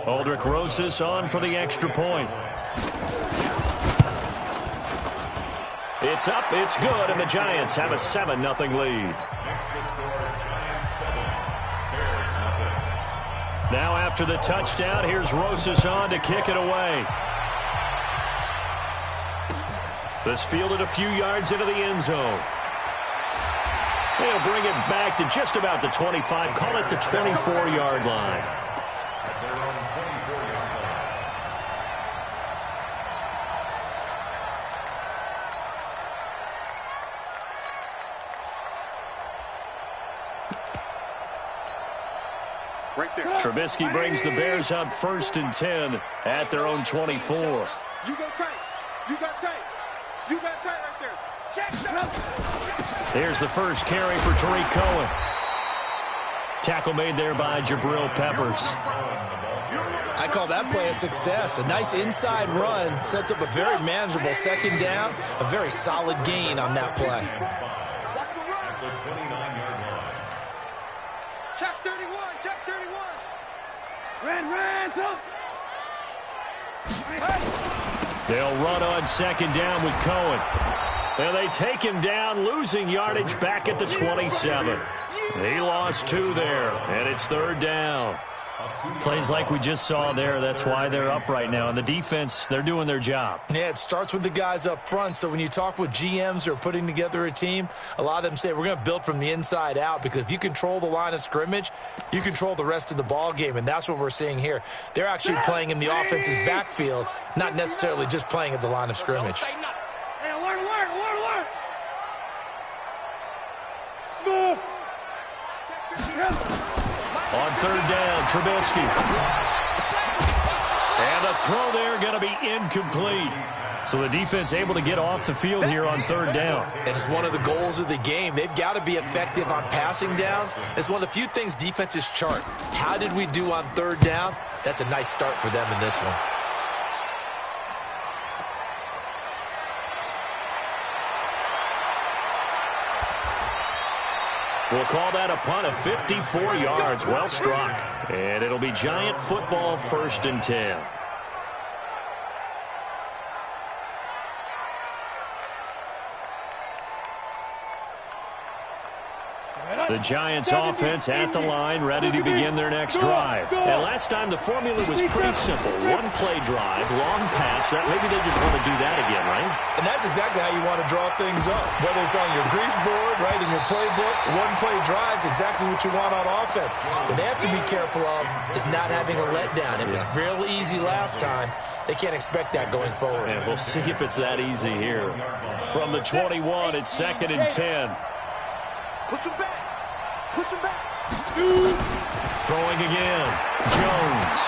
Aldrich Rosas on for the extra point. It's up, it's good, and the Giants have a 7-0 lead. Now after the touchdown, here's Rosas on to kick it away. This fielded a few yards into the end zone. They'll bring it back to just about the 25, call it the 24-yard line. Right there. Trubisky brings the Bears up 1st and 10 at their own 24. You go tight. You got tight. You got tight right there. Check that. Here's the first carry for Tariq Cohen. Tackle made there by Jabril Peppers. I call that play a success. A nice inside run sets up a very manageable second down. A very solid gain on that play. Check 31. Check 31. They'll run on second down with Cohen. And they take him down, losing yardage back at the 27. He lost 2 there, and it's 3rd down. Plays like we just saw there. That's why they're up right now. And the defense, they're doing their job. Yeah, it starts with the guys up front. So when you talk with GMs who are putting together a team, a lot of them say we're going to build from the inside out, because if you control the line of scrimmage, you control the rest of the ball game, and that's what we're seeing here. They're actually playing in the offense's backfield, not necessarily just playing at the line of scrimmage. On 3rd down, Trubisky. And the throw there going to be incomplete. So the defense able to get off the field here on 3rd down. And it's one of the goals of the game. They've got to be effective on passing downs. It's one of the few things defenses chart. How did we do on 3rd down? That's a nice start for them in this one. We'll call that a punt of 54 yards. Well struck. And it'll be Giant football 1st and 10. The Giants offense at the line, ready to begin their next drive. And last time the formula was pretty simple. 1-play drive, long pass. That maybe they just want to do that again, right? And that's exactly how you want to draw things up. Whether it's on your grease board, right, in your playbook, 1-play drives exactly what you want on offense. What they have to be careful of is not having a letdown. It was real easy last time. They can't expect that going forward. And we'll see if it's that easy here. From the 21, it's 2nd and 10. Push him back. Push him back. Throwing again. Jones.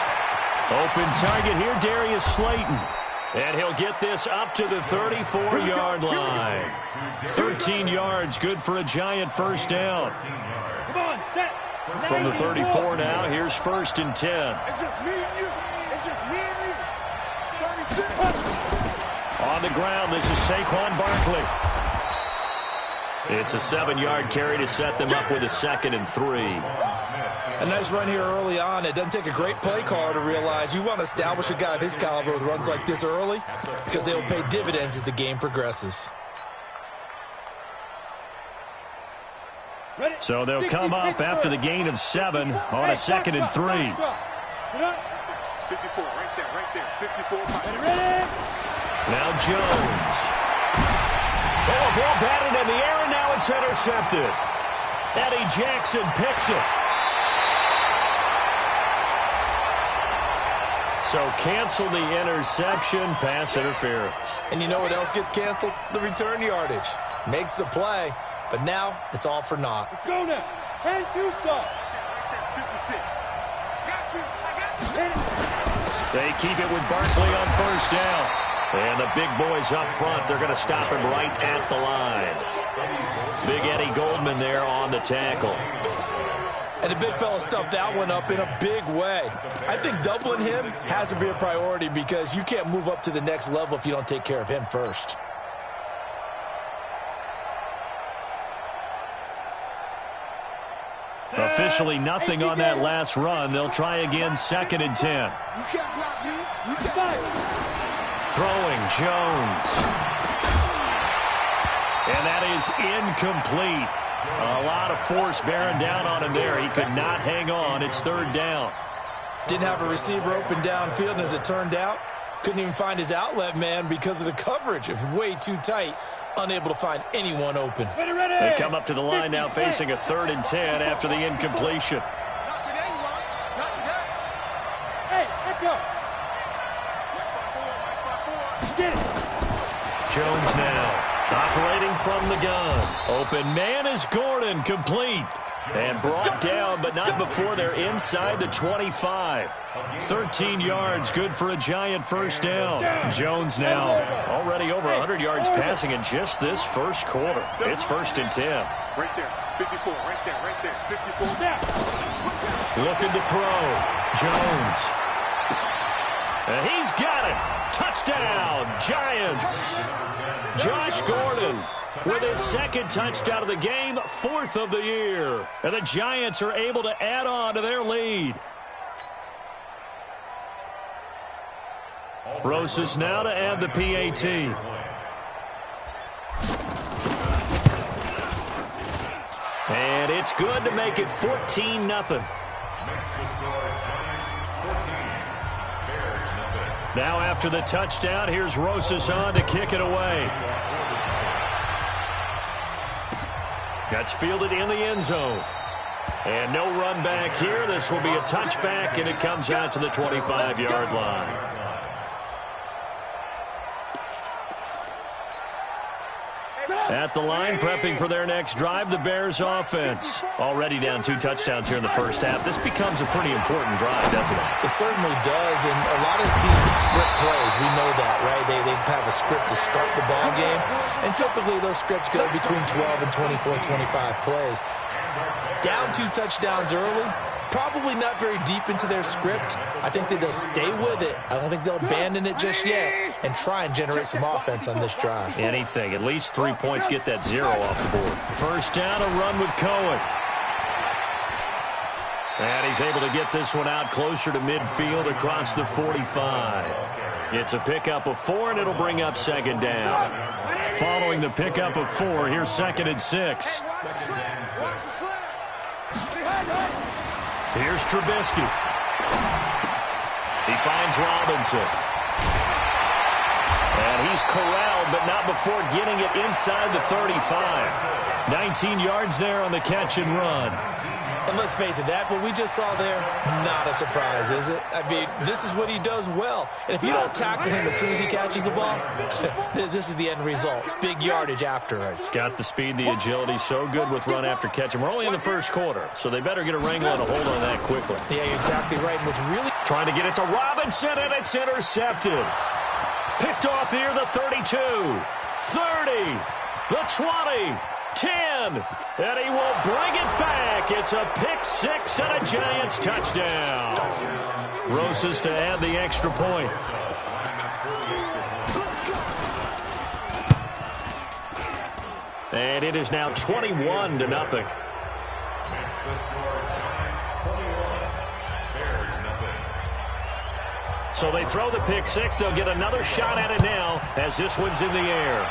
Open target here, Darius Slayton. And he'll get this up to the 34-yard line. 13 yards, good for a Giant first down. Come on, set. From the 34 now, here's 1st and 10. It's just me and you. It's just me and you. 36. On the ground, this is Saquon Barkley. It's a 7-yard carry to set them up with a 2nd and 3. A nice run here early on. It doesn't take a great play caller to realize you want to establish a guy of his caliber with runs like this early, because they will pay dividends as the game progresses. So they'll come up after the gain of 7 on a 2nd and 3. 54, right there, 54. Now Jones. Oh, ball batted in the air, and now it's intercepted. Eddie Jackson picks it. So cancel the interception, pass interference. And you know what else gets canceled? The return yardage. Makes the play, but now it's all for naught. Let's go now. 10-2 stop. 56. Got you. I got you. They keep it with Barkley on 1st down. And the big boys up front, they're going to stop him right at the line. Big Eddie Goldman there on the tackle. And the big fella stuffed that one up in a big way. I think doubling him has to be a priority, because you can't move up to the next level if you don't take care of him first. Officially nothing on that last run. They'll try again, 2nd and 10. You can't block me. You can't. Throwing, Jones. And that is incomplete. A lot of force bearing down on him there. He could not hang on. It's 3rd down. Didn't have a receiver open downfield, and as it turned out, couldn't even find his outlet man because of the coverage. It was way too tight, unable to find anyone open. They come up to the line now facing a 3rd and 10 after the incompletion. Not today, Ron. Not today. Hey, let's go. Get it. Jones now operating from the gun. Open man is Gordon, complete. And brought down, but not before they're inside the 25. 13 yards, good for a giant 1st down. Jones now already over 100 yards passing in just this 1st quarter. It's 1st and 10. Right there. 54. Right there. 54. Now. Looking to throw. Jones. And he's got it. Touchdown, Giants. Josh Gordon with his 2nd touchdown of the game, 4th of the year. And the Giants are able to add on to their lead. Rosas now to add the PAT. And it's good to make it 14-0. Now after the touchdown, here's Rosas on to kick it away. That's fielded in the end zone. And no run back here. This will be a touchback, and it comes out to the 25-yard line. At the line, prepping for their next drive, the Bears offense. Already down 2 touchdowns here in the 1st half. This becomes a pretty important drive, doesn't it? It certainly does, and a lot of teams script plays. We know that, right? They have a script to start the ball game, and typically those scripts go between 12 and 24, 25 plays. Down 2 touchdowns early, probably not very deep into their script. I think that they'll stay with it. I don't think they'll abandon it just yet and try and generate some offense on this drive. Anything. At least 3 points, get that 0 off the board. 1st down, a run with Cohen. And he's able to get this one out closer to midfield across the 45. It's a pickup of 4, and it'll bring up 2nd down. Following the pickup of 4, here's 2nd and 6. Here's Trubisky. He finds Robinson. And he's corralled, but not before getting it inside the 35. 19 yards there on the catch and run. And let's face it, that what we just saw there, not a surprise, is it? I mean, this is what he does well. And if you don't tackle him as soon as he catches the ball, this is the end result. Big yardage afterwards. Got the speed, the agility, so good with run after catch. And we're only in the 1st quarter, so they better get a wrangle and a hold on that quickly. Yeah, you're exactly right. And what's really trying to get it to Robinson, and it's intercepted. Picked off here, the 32, 30, the 20. 10, and he will bring it back. It's a pick 6 and a Giants touchdown. Rosas to add the extra point. And it is now 21-0. So they throw the pick 6. They'll get another shot at it now as this one's in the air.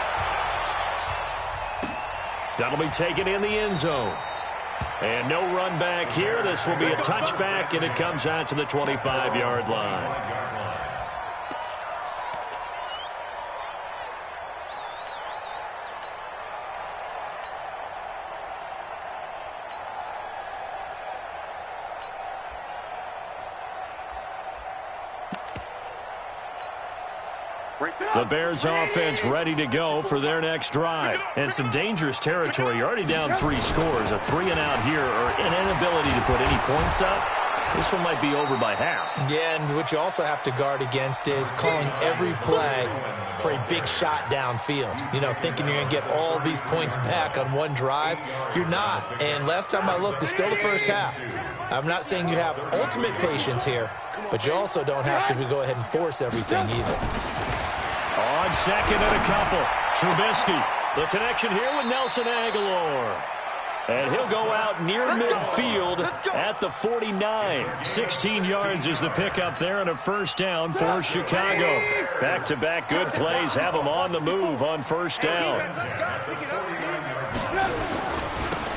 That'll be taken in the end zone. And no run back here. This will be a touchback, and it comes out to the 25-yard line. The Bears offense ready to go for their next drive. And some dangerous territory. You're already down 3 scores. A 3-and-out here, or an inability to put any points up. This one might be over by half. Yeah, and what you also have to guard against is calling every play for a big shot downfield. You know, thinking you're going to get all these points back on one drive. You're not. And last time I looked, it's still the 1st half. I'm not saying you have ultimate patience here, but you also don't have to go ahead and force everything either. On 2nd and a couple. Trubisky. The connection here with Nelson Aguilar. And he'll go out near midfield at the 49. 16 yards is the pickup there and a first down for Chicago. Back-to-back good plays have them on the move on first down.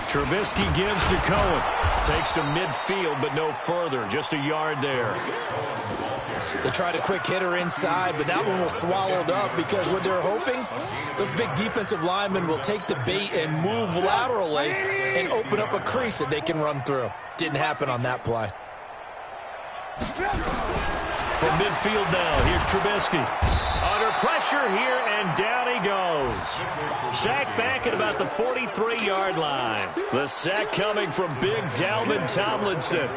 Trubisky gives to Cohen. Takes to midfield, but no further. Just a yard there. They tried a quick hitter inside, but that one was swallowed up because what they're hoping, those big defensive linemen will take the bait and move laterally and open up a crease that they can run through. Didn't happen on that play. From midfield now, here's Trubisky. Under pressure here, and down he goes. Sack back at about the 43-yard line. The sack coming from big Dalvin Tomlinson.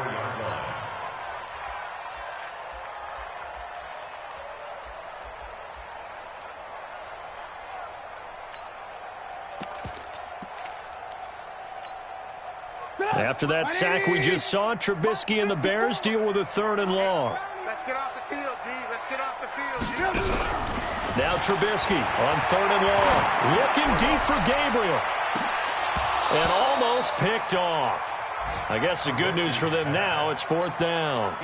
After that sack we just saw, Trubisky and the Bears deal with a 3rd and long. Let's get off the field, D. Let's get off the field, D. Now Trubisky on 3rd and long. Looking deep for Gabriel. And almost picked off. I guess the good news for them now, it's 4th down.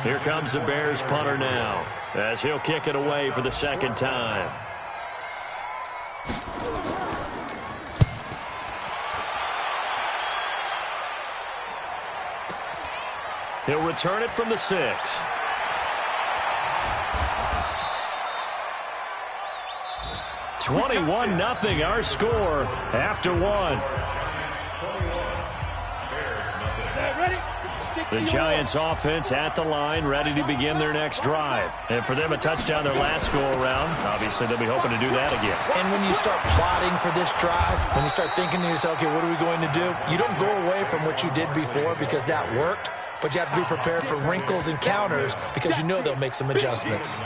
Here comes the Bears punter now, as he'll kick it away for the 2nd time. He'll return it from the 6. (21-0) our score after 1. The Giants offense at the line, ready to begin their next drive. And for them, a touchdown their last go-around. Obviously, they'll be hoping to do that again. And when you start plotting for this drive, when you start thinking to yourself, okay, what are we going to do? You don't go away from what you did before because that worked. But you have to be prepared for wrinkles and counters because you know they'll make some adjustments.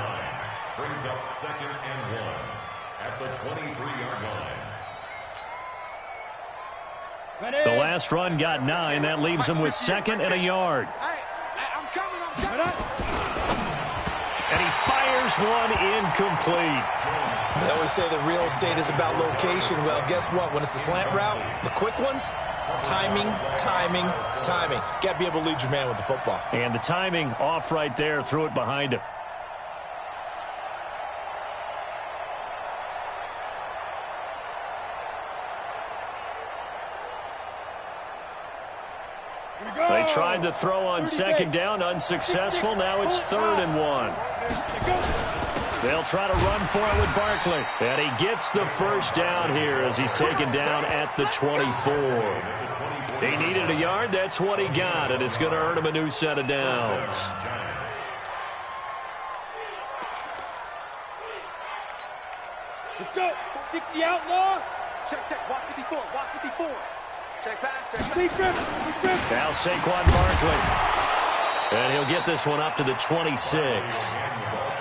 Brings up 2nd and 1 at the 23-yard line. The last run got 9. That leaves them with 2nd and a yard. Hey, I'm coming. And he fires one incomplete. They always say the real estate is about location. Well, guess what? When it's a slant route, the quick ones, timing. Got to be able to lead your man with the football. And the timing off right there, threw it behind him. They tried to throw on 2nd down, unsuccessful. Now it's 3rd and 1. They'll try to run for it with Barkley. And he gets the first down here as he's taken down at the 24. He needed a yard. That's what he got, and it's going to earn him a new set of downs. Let's go. 60 outlaw. Check. Watch 54. Check pass. Now Saquon Barkley. And he'll get this one up to the 26.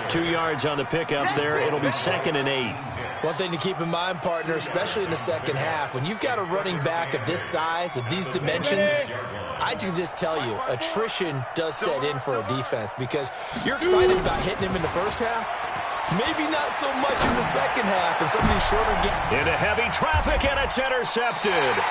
2 yards on the pickup there. It'll be 2nd and 8. One thing to keep in mind, partner, especially in the second half, when you've got a running back of this size, of these dimensions, I can just tell you, attrition does set in for a defense because you're excited about hitting him in the first half. Maybe not so much in the second half, and some of these shorter games. Into heavy traffic, and it's intercepted.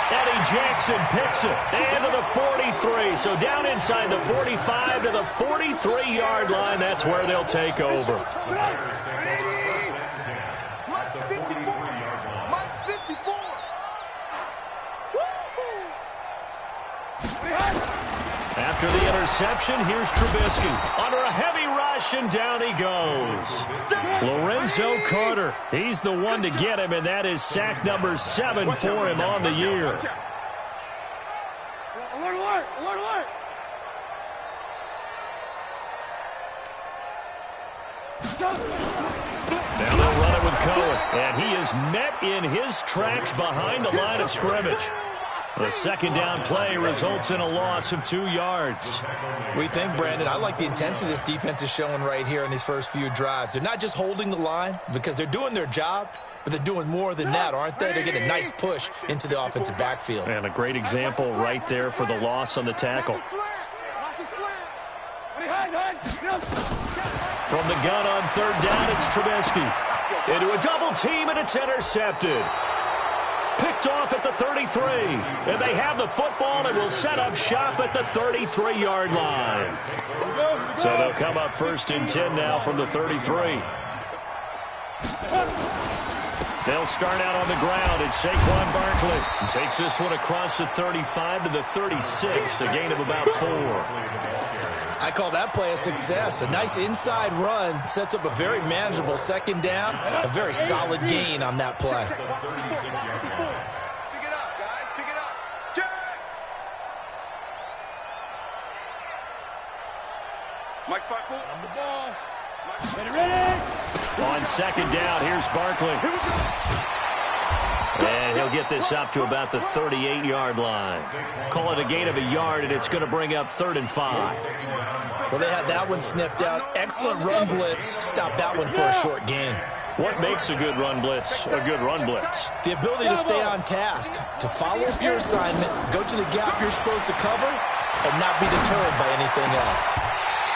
Eddie Jackson picks it into the 43. So down inside the 45 to the 43-yard line. That's where they'll take over. After the interception, here's Trubisky. Under a heavy rush, and down he goes. Lorenzo Carter, he's the one to get him, and that is sack number 7 for him on the year. Alert. Now they'll run it with Cohen, and he is met in his tracks behind the line of scrimmage. The second down play results in a loss of 2 yards. We think, Brandon, I like the intensity this defense is showing right here in these first few drives. They're not just holding the line because they're doing their job, but they're doing more than that, aren't they? They're getting a nice push into the offensive backfield. And a great example right there for the loss on the tackle. From the gun on third down, it's Trubisky. Into a double team, and it's intercepted. Picked off at the 33. And they have the football and will set up shop at the 33-yard line. So they'll come up 1st and 10 now from the 33. They'll start out on the ground. It's Saquon Barkley. Takes this one across the 35 to the 36, a gain of about 4. I call that play a success. A nice inside run sets up a very manageable 2nd down. A very solid gain on that play. Pick it up, guys. Pick it up. Check. Mike Sparkle. On the ball. Ready. On 2nd down, here's Barkley. And he'll get this up to about the 38-yard line. Call it a gain of a yard, and it's going to bring up 3rd and 5. Well, they had that one sniffed out. Excellent run blitz. Stop that one for a short gain. What makes a good run blitz a good run blitz? The ability to stay on task, to follow up your assignment, go to the gap you're supposed to cover, and not be deterred by anything else.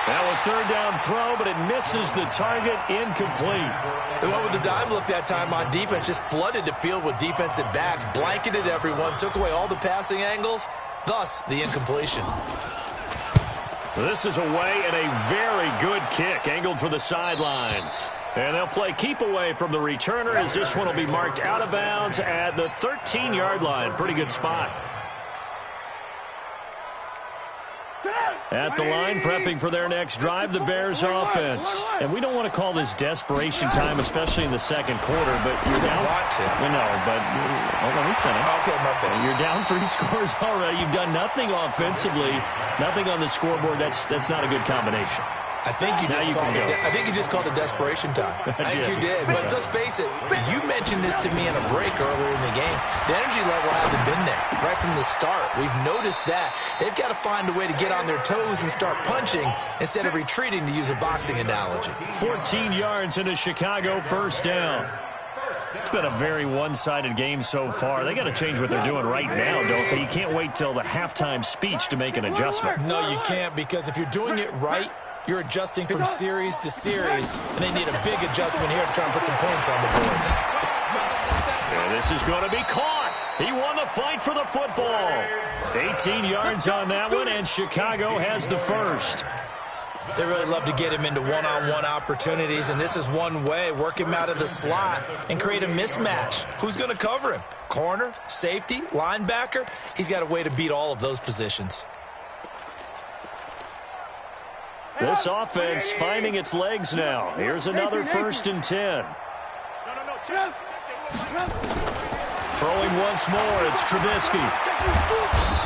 Now a 3rd down throw, but it misses the target, incomplete. They went with the dime look that time on defense, just flooded the field with defensive backs, blanketed everyone, took away all the passing angles, thus the incompletion. This is away and a very good kick, angled for the sidelines. And they'll play keep away from the returner as this one will be marked out of bounds at the 13-yard line. Pretty good spot. At the line, prepping for their next drive, the Bears offense. And we don't want to call this desperation time, especially in the 2nd quarter, but you're down. Let me finish. Okay, my bad. You're down 3 scores already. You've done nothing offensively, nothing on the scoreboard. That's not a good combination. I think you just called it desperation time. I think you did. But let's face it, you mentioned this to me in a break earlier in the game. The energy level hasn't been there right from the start. We've noticed that. They've got to find a way to get on their toes and start punching instead of retreating, to use a boxing analogy. 14 yards into Chicago, 1st down. It's been a very one-sided game so far. They got to change what they're doing right now, don't they? You can't wait till the halftime speech to make an adjustment. No, you can't, because if you're doing it right, you're adjusting from series to series, and they need a big adjustment here to try and put some points on the board. And this is going to be caught. He won the fight for the football. 18 yards on that one, and Chicago has the 1st. They really love to get him into one-on-one opportunities, and this is one way. Work him out of the slot and create a mismatch. Who's going to cover him? Corner, safety, linebacker? He's got a way to beat all of those positions. This offense finding its legs now. Here's another 1st and 10. Throwing once more, it's Trubisky.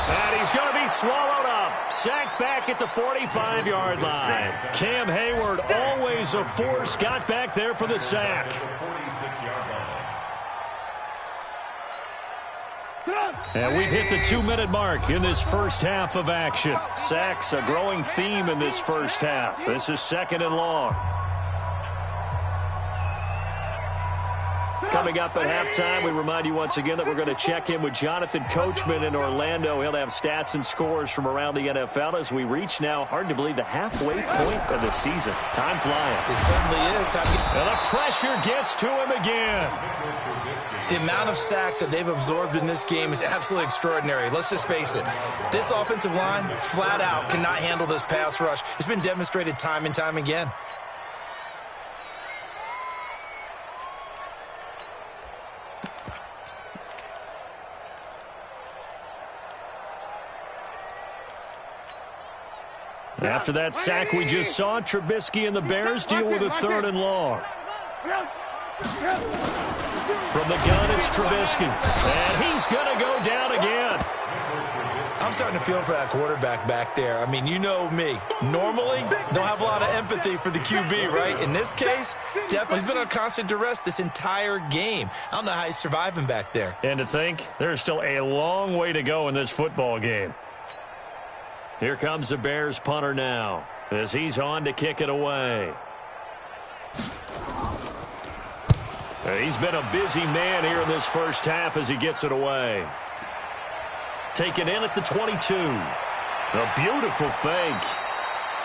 And he's going to be swallowed up. Sacked back at the 45-yard line. Cam Hayward, always a force, got back there for the sack. And we've hit the 2-minute mark in this first half of action. Sacks, a growing theme in this first half. This is 2nd and long. Coming up at halftime, we remind you once again that we're going to check in with Jonathan Coachman in Orlando. He'll have stats and scores from around the NFL as we reach now, hard to believe, the halfway point of the season. Time flying. It certainly is. And the pressure gets to him again. The amount of sacks that they've absorbed in this game is absolutely extraordinary. Let's just face it. This offensive line, flat out, cannot handle this pass rush. It's been demonstrated time and time again. After that sack we just saw, Trubisky and the Bears deal with a 3rd and long. From the gun, it's Trubisky. And he's going to go down again. I'm starting to feel for that quarterback back there. I mean, you know me. Normally, don't have a lot of empathy for the QB, right? In this case, definitely he's been on constant duress this entire game. I don't know how he's surviving back there. And to think, there's still a long way to go in this football game. Here comes the Bears punter now as he's on to kick it away. He's been a busy man here in this first half as he gets it away. Taken in at the 22. A beautiful fake.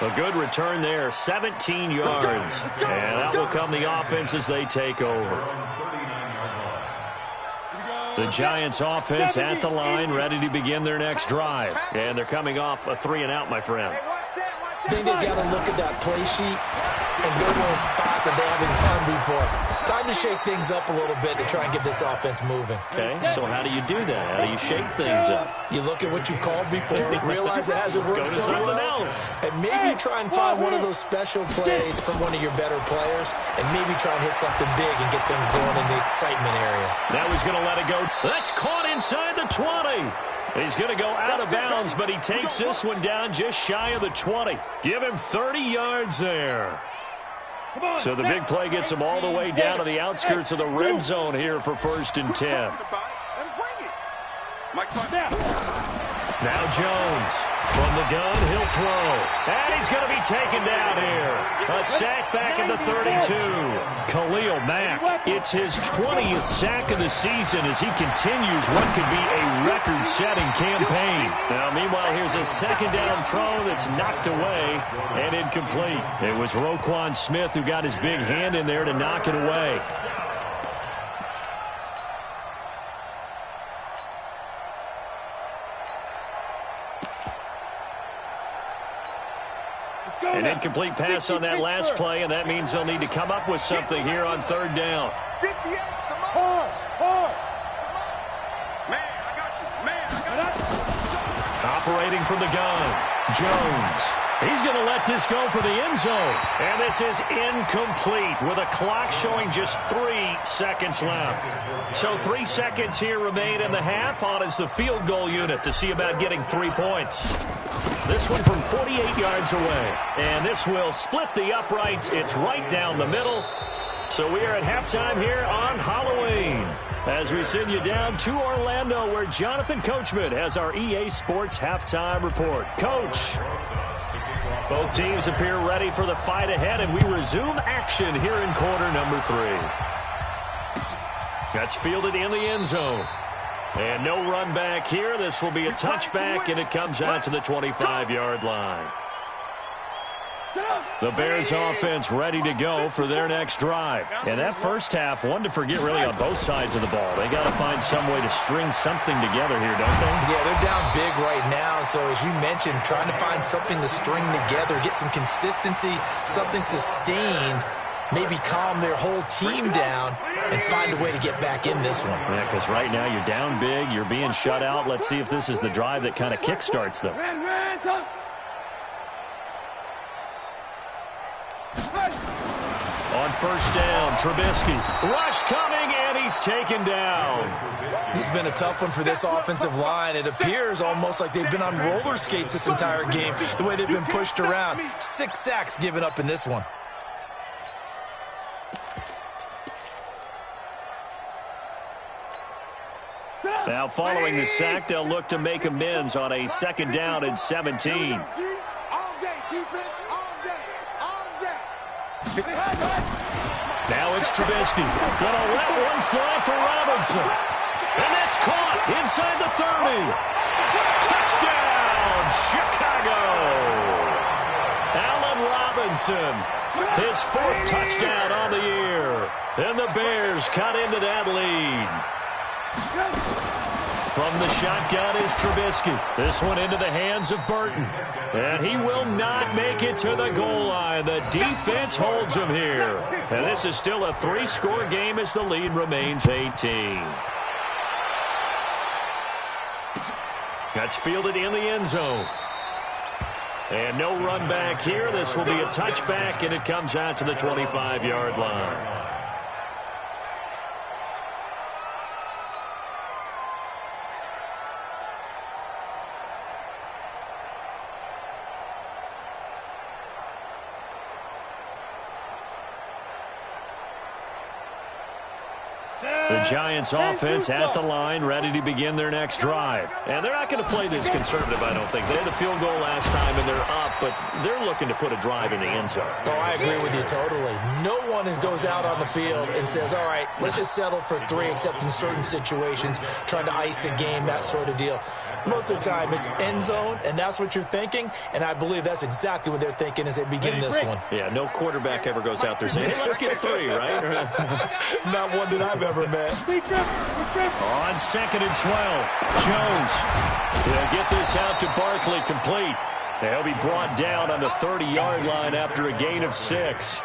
A good return there, 17 yards. And that will come the offense as they take over. The Giants offense at the line, ready to begin their next drive. And they're coming off a 3-and-out, my friend. I think they've got to look at that play sheet and go to a spot that they haven't done before. Time to shake things up a little bit to try and get this offense moving. Okay, so how do you do that? How do you shake things up? You look at what you've called before, realize it hasn't worked Go to so something well, else. and maybe try and find one of those special plays from one of your better players, and maybe try and hit something big and get things going in the excitement area. Now he's going to let it go. That's caught inside the 20. He's going to go out of bounds, but he takes this one down just shy of the 20. Give him 30 yards there. So the big play gets him all the way down to the outskirts of the red zone here for 1st and 10. Now Jones from the gun, he'll throw. And he's going to be taken down here. A sack back at the 32. Khalil Mack, it's his 20th sack of the season as he continues what could be a record-setting campaign. Now, meanwhile, here's a 2nd down throw that's knocked away and incomplete. It was Roquan Smith who got his big hand in there to knock it away. An incomplete pass on that last play, and that means they'll need to come up with something here on 3rd down. Operating from the gun, Jones. He's going to let this go for the end zone. And this is incomplete with a clock showing just 3 seconds left. So 3 seconds here remain in the half. On is the field goal unit to see about getting 3 points. This one from 48 yards away. And this will split the uprights. It's right down the middle. So we are at halftime here on Halloween, as we send you down to Orlando, where Jonathan Coachman has our EA Sports halftime report. Coach, both teams appear ready for the fight ahead, and we resume action here in quarter number 3. That's fielded in the end zone. And no run back here. This will be a touchback, and it comes out to the 25-yard line. The Bears offense ready to go for their next drive. And that first half, one to forget really on both sides of the ball. They got to find some way to string something together here, don't they? Yeah, they're down big right now. So as you mentioned, trying to find something to string together, get some consistency, something sustained, maybe calm their whole team down and find a way to get back in this one. Yeah, because right now you're down big, you're being shut out. Let's see if this is the drive that kind of kickstarts them. On 1st down, Trubisky. Rush coming, and he's taken down. This has been a tough one for this offensive line. It appears almost like they've been on roller skates this entire game, the way they've been pushed around. 6 sacks given up in this one. Now following the sack, they'll look to make amends on a 2nd down and 17. Now it's Trubisky. Gonna let one fly for Robinson. And that's caught inside the 30. Touchdown, Chicago. Allen Robinson, his 4th touchdown on the year. And the Bears cut into that lead. From the shotgun is Trubisky. This one into the hands of Burton. And he will not make it to the goal line. The defense holds him here. And this is still a 3-score game as the lead remains 18. That's fielded in the end zone. And no run back here. This will be a touchback, and it comes out to the 25-yard line. The Giants offense at the line, ready to begin their next drive. And they're not going to play this conservative, I don't think. They had the field goal last time, and they're up, but they're looking to put a drive in the end zone. Oh, I agree with you totally. No one goes out on the field and says, all right, let's just settle for 3, except in certain situations, trying to ice a game, that sort of deal. Most of the time, it's end zone, and that's what you're thinking, and I believe that's exactly what they're thinking as they begin this one. Yeah, no quarterback ever goes out there saying, hey, let's get 3, right? Not one that I've ever met. On 2nd and 12, Jones will get this out to Barkley, complete. He'll be brought down on the 30-yard line after a gain of 6.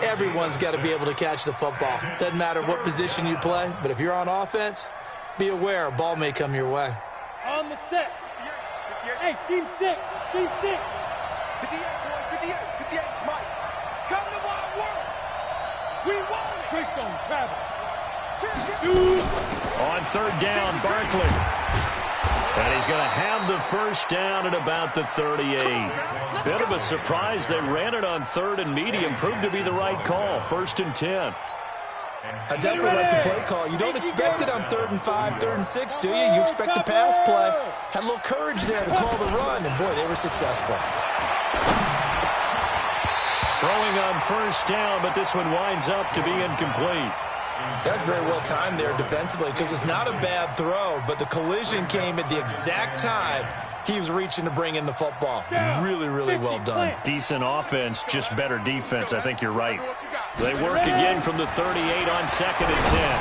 Everyone's got to be able to catch the football. Doesn't matter what position you play, but if you're on offense, be aware a ball may come your way. On the set. Hey, seam 6. Seam 6. 58, boys. 58, Mike. Come to Wild World. We want it. Keystone travel. On 3rd down, Barkley. And he's going to have the first down at about the 38. Bit of a surprise. They ran it on 3rd and medium. Proved to be the right call. 1st and 10. I definitely like the play call. You don't expect it on 3rd and 5, 3rd and 6, do you? You expect a pass play. Had a little courage there to call the run, and boy, they were successful. Throwing on 1st down, but this one winds up to be incomplete. That's very well timed there defensively because it's not a bad throw, but the collision came at the exact time he was reaching to bring in the football. Really, really well done. Decent offense, just better defense. I think you're right. They work again from the 38 on 2nd and 10.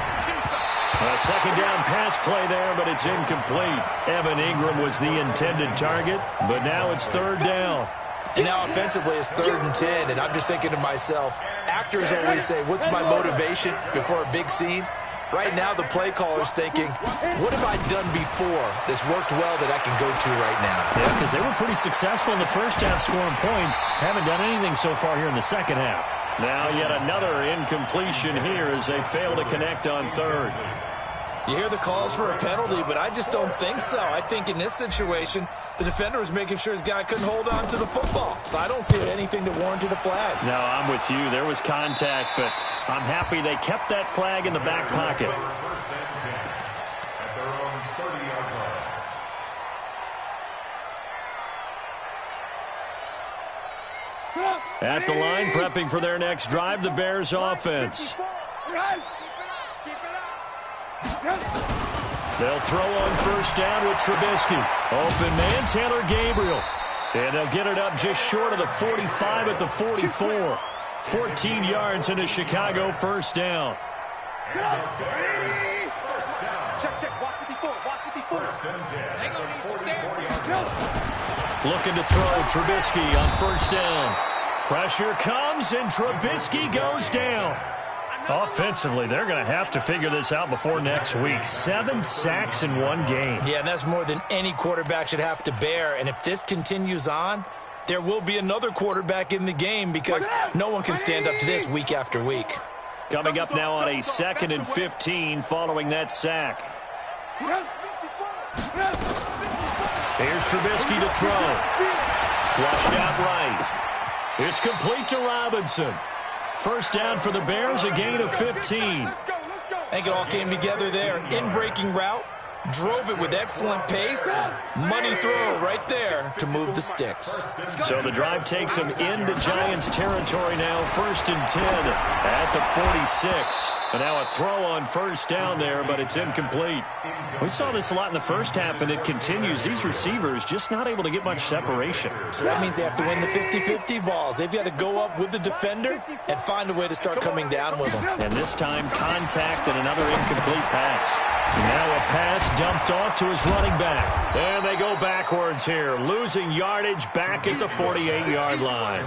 A 2nd down pass play there, but it's incomplete. Evan Ingram was the intended target, but now it's 3rd down. And now offensively it's 3rd and 10, and I'm just thinking to myself, actors always say, what's my motivation before a big scene? Right now the play caller's thinking, what have I done before that's worked well that I can go to right now? Yeah, because they were pretty successful in the first half scoring points. Haven't done anything so far here in the second half. Now yet another incompletion here as they fail to connect on 3rd. You hear the calls for a penalty, but I just don't think so. I think in this situation, the defender was making sure his guy couldn't hold on to the football. So I don't see anything to warrant the flag. No, I'm with you. There was contact, but I'm happy they kept that flag in the back pocket. At the line, prepping for their next drive, the Bears offense. They'll throw on 1st down with Trubisky. Open man, Taylor Gabriel. And they'll get it up just short of the 45 at the 44. 14 yards into Chicago, 1st down. Check. Watch 54. Looking to throw, Trubisky on 1st down. Pressure comes, and Trubisky goes down. Offensively, they're going to have to figure this out before next week. 7 sacks in one game. Yeah, and that's more than any quarterback should have to bear. And if this continues on, there will be another quarterback in the game because no one can stand up to this week after week. Coming up now on a 2nd and 15 following that sack. Here's Trubisky to throw. Flushed out right. It's complete to Robinson. 1st down for the Bears, a gain of 15. I think it all came together there. In-breaking route, drove it with excellent pace. Money throw right there to move the sticks. So the drive takes them into Giants territory now, 1st and 10 at the 46. And now a throw on 1st down there, but it's incomplete. We saw this a lot in the first half, and it continues. These receivers just not able to get much separation. So that means they have to win the 50-50 balls. They've got to go up with the defender and find a way to start coming down with them. And this time, contact and another incomplete pass. Now a pass dumped off to his running back. And they go backwards here, losing yardage back at the 48-yard line.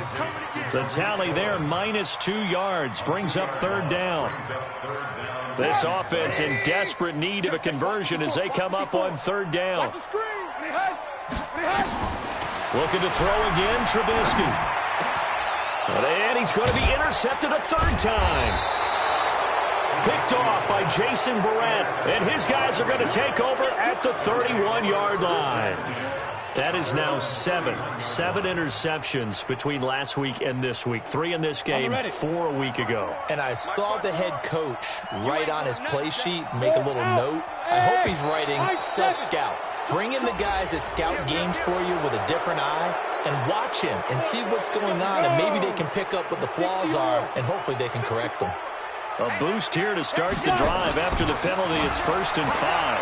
The tally there, -2 yards, brings up 3rd down. This offense in desperate need of a conversion as they come up on 3rd down. Looking to throw again, Trubisky. And he's going to be intercepted a 3rd time. Picked off by Jason Verrett, and his guys are going to take over at the 31-yard line. That is now 7 interceptions between last week and this week. 3 in this game, 4 a week ago. And I saw the head coach write on his play sheet, make a little note. I hope he's writing self-scout. Bring in the guys that scout games for you with a different eye and watch him and see what's going on, and maybe they can pick up what the flaws are, and hopefully they can correct them. A boost here to start the drive after the penalty. It's 1st and 5.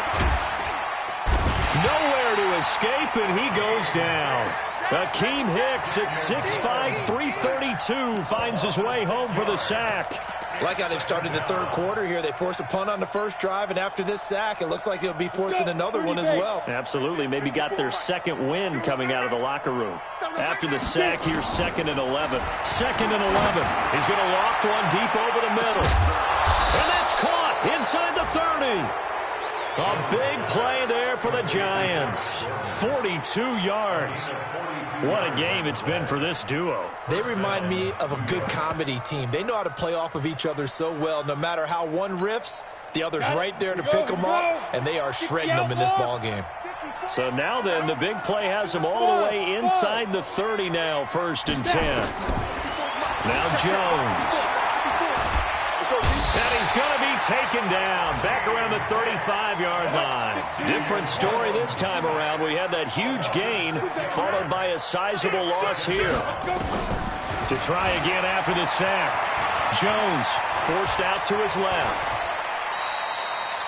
Nowhere to escape, and he goes down. Akeem Hicks at 6'5", 332 finds his way home for the sack. Like how they've started the third quarter here. They force a punt on the first drive, and after this sack, it looks like they'll be forcing another one as well. Absolutely. Maybe got their second win coming out of the locker room. After the sack, here's 2nd and 11. 2nd and 11. He's going to loft one deep over the middle. And that's caught inside the 30. A big play there for the Giants. 42 yards. What a game it's been for this duo. They remind me of a good comedy team. They know how to play off of each other so well. No matter how one riffs, the other's right there to pick them up, and they are shredding them in this ball game. So now then, the big play has them all the way inside the 30 now, 1st and 10. Now Jones. And he's going to be taken down back around the 35-yard line. Different story this time around. We had that huge gain followed by a sizable loss here. To try again after the sack. Jones forced out to his left.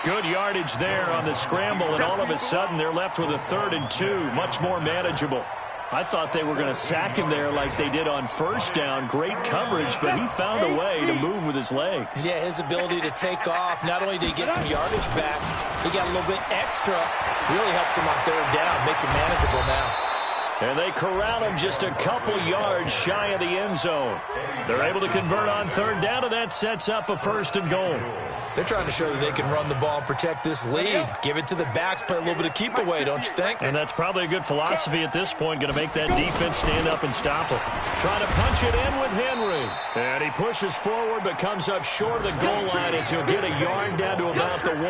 Good yardage there on the scramble, and all of a sudden they're left with a 3rd and 2, much more manageable. I thought they were going to sack him there like they did on 1st down. Great coverage, but he found a way to move with his legs. Yeah, his ability to take off, not only did he get some yardage back, he got a little bit extra. Really helps him on 3rd down, makes it manageable now. And they corral him just a couple yards shy of the end zone. They're able to convert on 3rd down, and that sets up a 1st and goal. They're trying to show that they can run the ball and protect this lead. Give it to the backs, play a little bit of keep away, don't you think? And that's probably a good philosophy at this point, going to make that defense stand up and stop him. Trying to punch it in with Henry. And he pushes forward but comes up short of the goal line as he'll get a yard down to about the 1.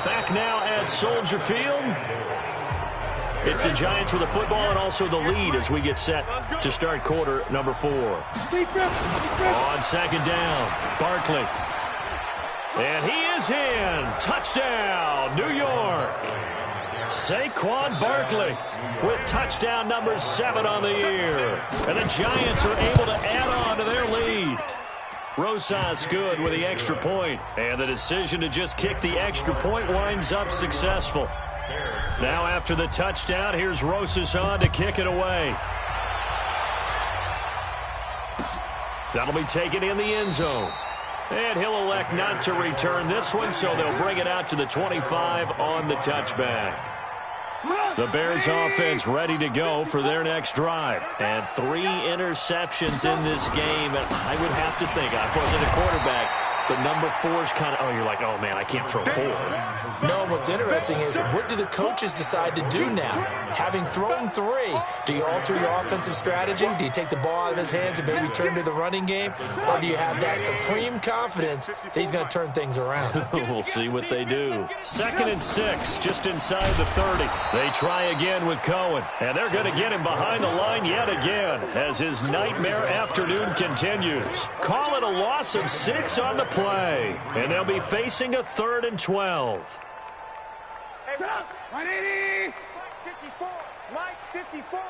Back now at Soldier Field. It's the Giants with the football and also the lead as we get set to start quarter number 4. On 2nd down, Barkley. And he is in. Touchdown, New York. Saquon Barkley with touchdown number 7 on the year. And the Giants are able to add on to their lead. Rosas good with the extra point. And the decision to just kick the extra point winds up successful. Now after the touchdown, here's Rosas on to kick it away. That'll be taken in the end zone. And he'll elect not to return this one, so they'll bring it out to the 25 on the touchback. The Bears offense ready to go for their next drive. And 3 interceptions in this game. And I would have to think, I wasn't a quarterback, but number 4's kind of, you're like, oh, man, I can't throw 4. No, what's interesting is what do the coaches decide to do now? Having thrown 3, do you alter your offensive strategy? Do you take the ball out of his hands and maybe turn to the running game? Or do you have that supreme confidence that he's going to turn things around? We'll see what they do. 2nd and 6, just inside the 30. They try again with Cohen, and they're going to get him behind the line yet again as his nightmare afternoon continues. Call it a loss of 6 on the play, and they'll be facing a 3rd and 12. Hey, 180! 54! Mike, 54!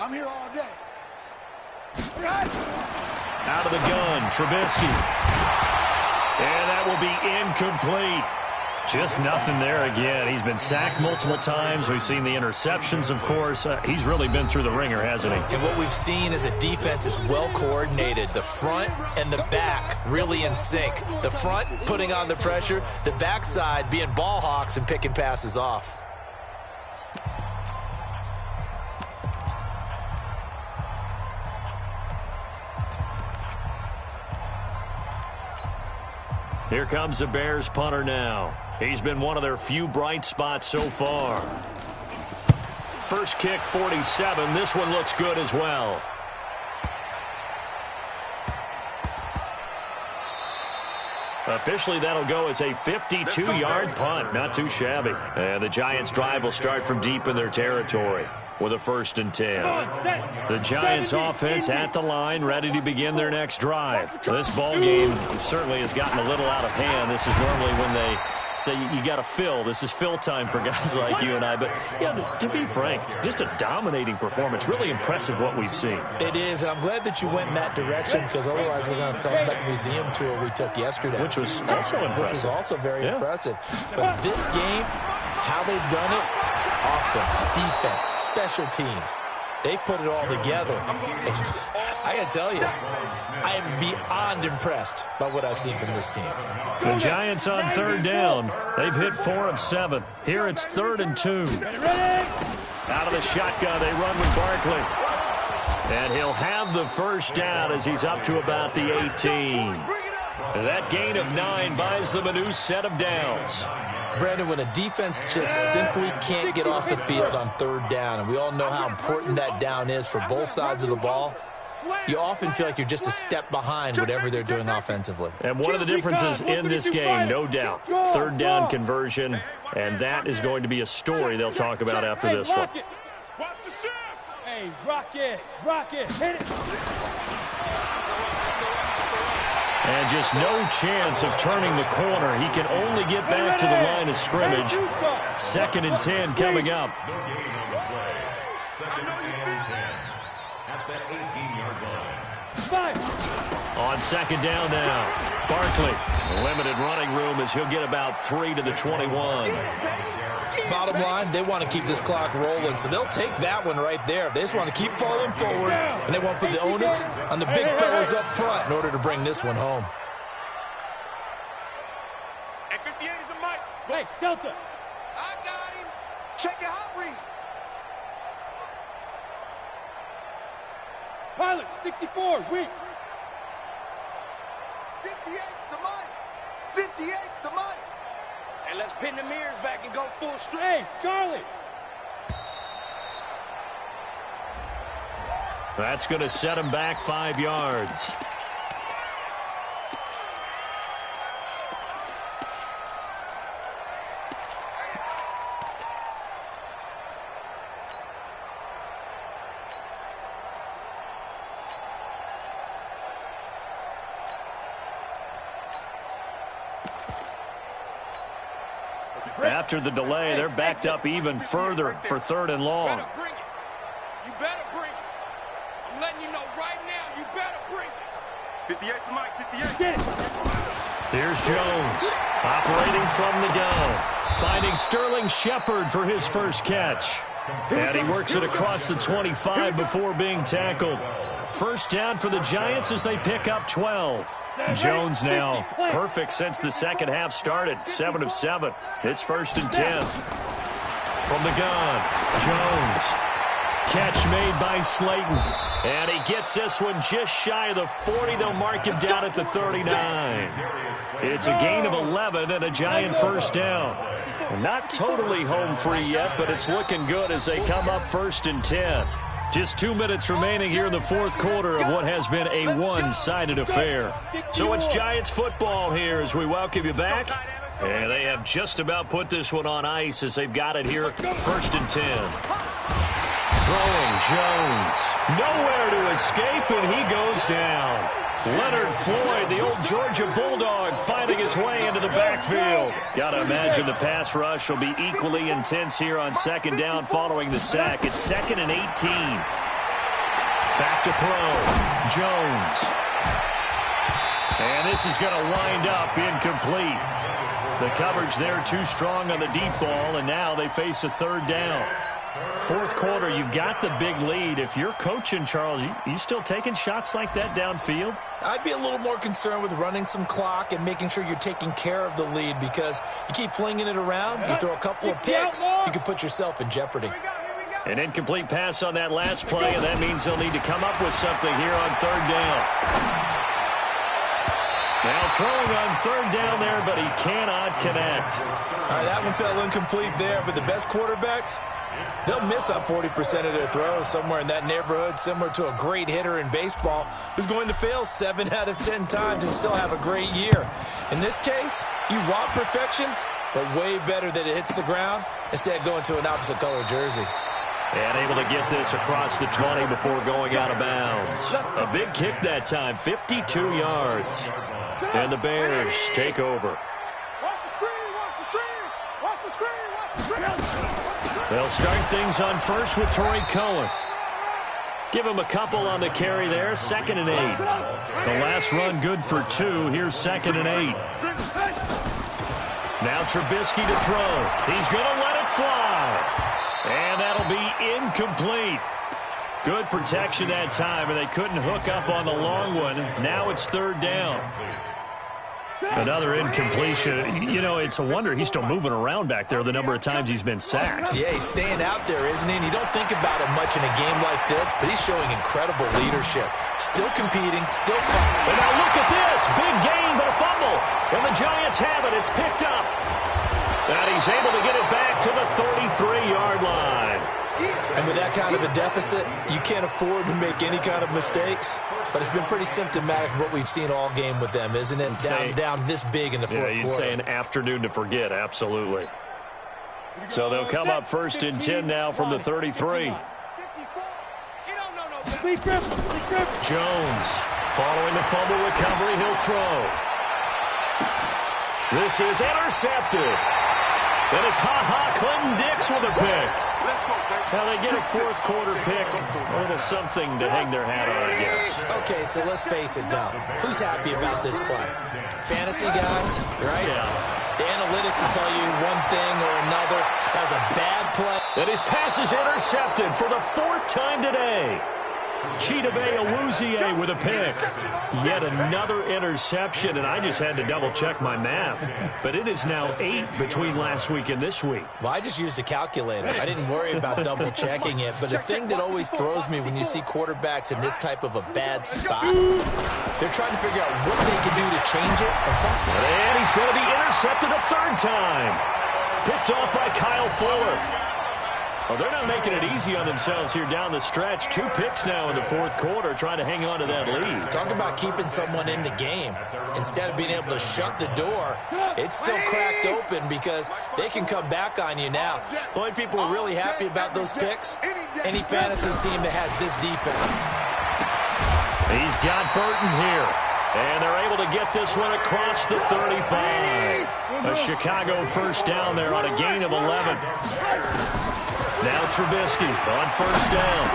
I'm here all day. Out of the gun, Trubisky. And that will be incomplete. Just nothing there again. He's been sacked multiple times. We've seen the interceptions, of course. He's really been through the ringer, hasn't he? And what we've seen is a defense is well coordinated. The front and the back really in sync. The front putting on the pressure. The backside being ball hawks and picking passes off. Here comes the Bears punter now. He's been one of their few bright spots so far. First kick, 47. This one looks good as well. Officially, that'll go as a 52-yard punt. Not too shabby. And the Giants' drive will start from deep in their territory with a 1st and 10. The Giants' offense at the line, ready to begin their next drive. This ball game certainly has gotten a little out of hand. This is normally when they say you got to fill. This is fill time for guys like you and I. But, yeah, to be frank, just a dominating performance. Really impressive what we've seen. It is, and I'm glad that you went in that direction because otherwise we're going to talk about the museum tour we took yesterday. Which was also impressive. Which was also very impressive. But this game, how they've done it, offense, defense, special teams, they put it all together. And I got to tell you, I am beyond impressed by what I've seen from this team. The Giants on third down. They've hit 4 of 7. Here it's 3rd and 2. Out of the shotgun, they run with Barkley. And he'll have the first down as he's up to about the 18. That gain of 9 buys them a new set of downs. Brandon, when a defense just simply can't get off the field on third down, and we all know how important that down is for both sides of the ball, you often feel like you're just a step behind whatever they're doing offensively. And one of the differences in this game, no doubt, third down conversion, and that is going to be a story they'll talk about after this one. Hey, rock it, hit it. And just no chance of turning the corner. He can only get back to the line of scrimmage. 2nd and 10 coming up. No gain on the play. 2nd and 10 at the 18-yard line. On 2nd down now, Barkley. Limited running room as he'll get about 3 to the 21. Bottom line, they want to keep this clock rolling, so they'll take that one right there. They just want to keep falling forward, and they want to put the onus on the big fellas up front in order to bring this one home. Hey, 58 is a mic. Hey, Delta. I got him. Check your hot read. Pilot, 64, weak. 58's the mic. 58's the mic. And let's pin the mirrors back and go full straight. Hey, Charlie. That's going to set him back 5 yards. After the delay, they're backed up even further for 3rd and long. You better bring it. I'm letting you know right now, you better bring it. 58 to Mike, 58. Get it. Here's Jones, operating from the gun, finding Sterling Shepard for his first catch. And he works it across the 25 before being tackled. First down for the Giants as they pick up 12. Jones now perfect since the second half started. 7 of 7. It's 1st and 10. From the gun, Jones. Catch made by Slayton. And he gets this one just shy of the 40. They'll mark him down at the 39. It's a gain of 11 and a Giant first down. Not totally home free yet, but it's looking good as they come up 1st and 10. Just 2 minutes remaining here in the fourth quarter of what has been a one-sided affair. So it's Giants football here as we welcome you back. And they have just about put this one on ice as they've got it here 1st and 10. Throwing Jones. Nowhere to escape, and he goes down. Leonard Floyd, the old Georgia Bulldog, finding his way into the backfield. Got to imagine the pass rush will be equally intense here on 2nd down following the sack. It's 2nd and 18. Back to throw. Jones. And this is going to wind up incomplete. The coverage there too strong on the deep ball, and now they face a 3rd down. Fourth quarter, you've got the big lead. If you're coaching, Charles, you still taking shots like that downfield? I'd be a little more concerned with running some clock and making sure you're taking care of the lead because you keep flinging it around, you throw a couple of picks, you can put yourself in jeopardy. An incomplete pass on that last play, and that means they'll need to come up with something here on 3rd down. Now throwing on 3rd down there, but he cannot connect. All right, that one fell incomplete there, but the best quarterbacks, they'll miss on 40% of their throws, somewhere in that neighborhood, similar to a great hitter in baseball who's going to fail 7 out of 10 times and still have a great year. In this case, you want perfection, but way better that it hits the ground instead of going to an opposite color jersey. And able to get this across the 20 before going out of bounds. A big kick that time, 52 yards. And the Bears take over. Watch the screen, watch the screen. They'll start things on first with Torrey Cohen. Give him a couple on the carry there, 2nd and 8. The last run good for 2. Here's 2nd and 8. Now Trubisky to throw. He's going to let it fly. And that'll be incomplete. Good protection that time, and they couldn't hook up on the long one. Now it's 3rd down. Another incompletion. You know, it's a wonder he's still moving around back there the number of times he's been sacked. Yeah, he's staying out there, isn't he? And you don't think about it much in a game like this, but he's showing incredible leadership. Still competing, still fighting. And now look at this. Big gain, but a fumble. And the Giants have it. It's picked up. And he's able to get it back to the 33-yard line. And with that kind of a deficit, you can't afford to make any kind of mistakes. But it's been pretty symptomatic of what we've seen all game with them, isn't it? Down this big in the fourth quarter. You'd say an afternoon to forget, absolutely. So they'll come up 1st and 10 now from the 33. Jones, following the fumble recovery, he'll throw. This is intercepted. And it's Clinton Dix with a pick. Now they get a fourth quarter pick, a little something to hang their hat on, I guess. Okay, so let's face it now. Who's happy about this play? Fantasy guys, right? Yeah. The analytics will tell you one thing or another. That was a bad play. And his pass is intercepted for the 4th time today. Chidobe Awuzie with a pick. Yet another interception, and I just had to double-check my math. But it is now 8 between last week and this week. Well, I just used a calculator. I didn't worry about double-checking it. But the thing that always throws me when you see quarterbacks in this type of a bad spot, they're trying to figure out what they can do to change it. And he's going to be intercepted a 3rd time. Picked off by Kyle Fuller. Well, they're not making it easy on themselves here down the stretch. 2 picks now in the 4th quarter, trying to hang on to that lead. Talk about keeping someone in the game. Instead of being able to shut the door, it's still cracked open because they can come back on you now. The only people who are really happy about those picks, any fantasy team that has this defense. He's got Burton here. And they're able to get this one across the 35. A Chicago 1st down there on a gain of 11. Now Trubisky on 1st down.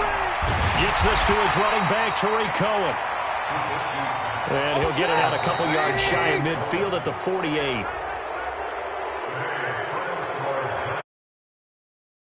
Gets this to his running back, Torrey Cohen. And he'll get it out a couple yards shy of midfield at the 48.